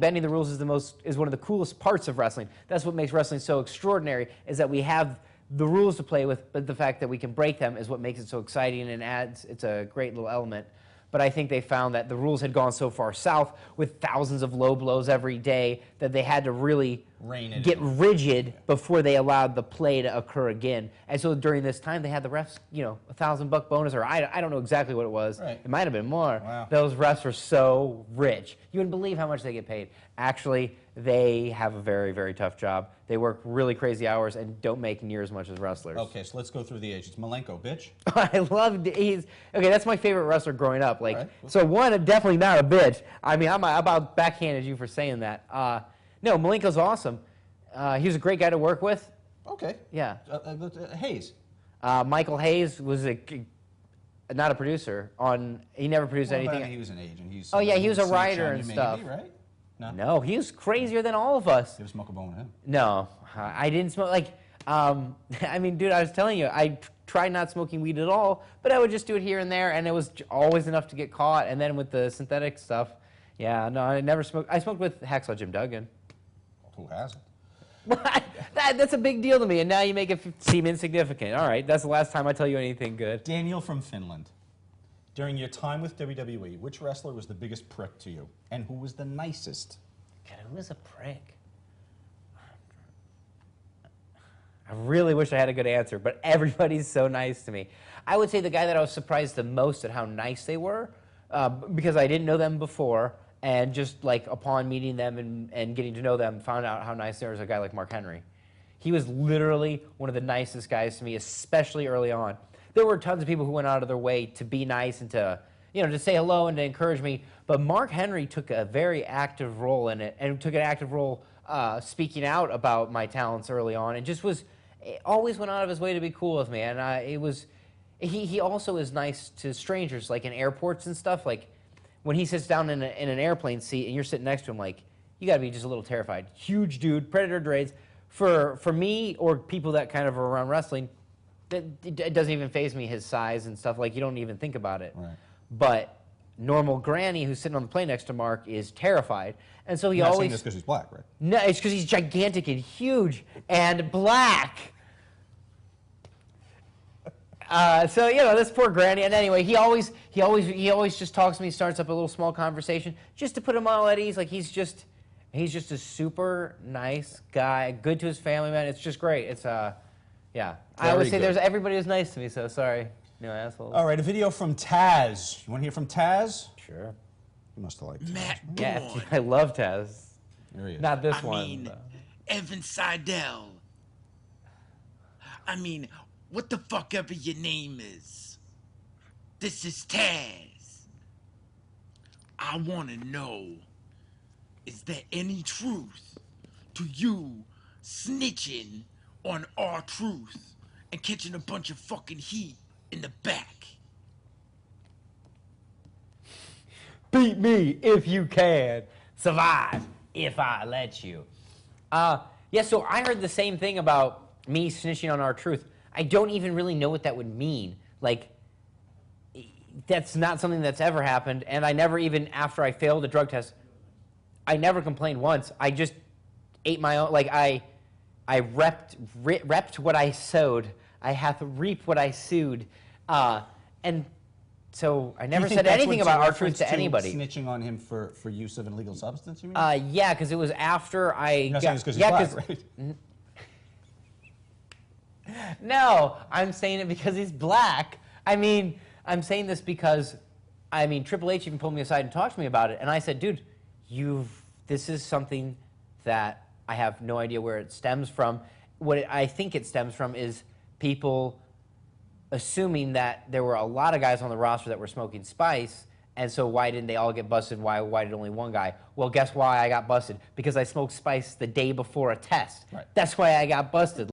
Bending the rules is one of the coolest parts of wrestling. That's what makes wrestling so extraordinary, is that we have the rules to play with, but the fact that we can break them is what makes it so exciting and it's a great little element. But I think they found that the rules had gone so far south with thousands of low blows every day that they had to really get rigid before they allowed the play to occur again. And so during this time, they had the refs, you know, $1,000 bonus, or I don't know exactly what it was. Right. It might have been more. Wow. Those refs are so rich. You wouldn't believe how much they get paid. Actually, they have a very, very tough job. They work really crazy hours and don't make near as much as wrestlers. Okay, so let's go through the ages. Malenko, bitch. I love, okay, that's my favorite wrestler growing up. Like, right. So one, definitely not a bitch. I mean, I'm about backhanded you for saying that. No, Malenko's awesome. He was a great guy to work with. Okay. Yeah. Hayes. Michael Hayes was not a producer. He never produced anything. He was an agent. Oh yeah, he was a writer and stuff. Maybe, right? No, he was crazier than all of us. You ever smoke a bone with him? No, I didn't smoke. Like, I mean, dude, I was telling you, I tried not smoking weed at all, but I would just do it here and there, and it was always enough to get caught. And then with the synthetic stuff, yeah, no, I never smoked. I smoked with Hacksaw Jim Duggan. Who hasn't? That's a big deal to me, and now you make it seem insignificant. All right, that's the last time I tell you anything good. Daniel from Finland. During your time with WWE, which wrestler was the biggest prick to you, and who was the nicest? God, who was a prick? I really wish I had a good answer, but everybody's so nice to me. I would say the guy that I was surprised the most at how nice they were, because I didn't know them before, and just like upon meeting them and getting to know them, found out how nice they were, is a guy like Mark Henry. He was literally one of the nicest guys to me, especially early on. There were tons of people who went out of their way to be nice and to, you know, to say hello and to encourage me. But Mark Henry took a very active role in it, and took an active role speaking out about my talents early on, and just always went out of his way to be cool with me. And he also is nice to strangers, like in airports and stuff. Like when he sits down in an airplane seat and you're sitting next to him, like you got to be just a little terrified. Huge dude, predator dreads. For me or people that kind of are around wrestling, it doesn't even faze me, his size and stuff. Like, you don't even think about it. Right. But normal Granny, who's sitting on the plane next to Mark, is terrified. And so he always... You're not saying this because he's black, right? No, it's because he's gigantic and huge and black. So, you know, this poor Granny. And anyway, he always just talks to me, starts up a little small conversation just to put him all at ease. Like, he's just a super nice guy, good to his family, man. It's just great. It's, yeah. I always say everybody is nice to me, so sorry. No assholes. All right, a video from Taz. You want to hear from Taz? Sure. You must have liked Taz. Matt Yeah, Bourne. I love Taz. There he is. Not this I one. mean, Evan Sydal. I mean, what the fuck ever your name is. This is Taz. I want to know, is there any truth to you snitching on R-Truth and catching a bunch of fucking heat in the back? Beat me if you can. Survive if I let you. Yeah, so I heard the same thing about me snitching on R-Truth. I don't even really know what that would mean. Like, that's not something that's ever happened, and I never even, after I failed a drug test, I never complained once. I just ate my own, like, I repped what I sowed. I hath reaped what I sowed. And so I never said anything about R-Truth to anybody. Snitching on him for use of an illegal substance, you mean? Yeah, because it was after I... You're not saying it's because he's black, right? No, I'm saying it because he's black. I mean, I'm saying this because, I mean, Triple H even pulled me aside and talked to me about it. And I said, dude, this is something that I have no idea where it stems from. What I think it stems from is people assuming that there were a lot of guys on the roster that were smoking spice, and so why didn't they all get busted? Why did only one guy? Well, guess why I got busted? Because I smoked spice the day before a test. Right. That's why I got busted.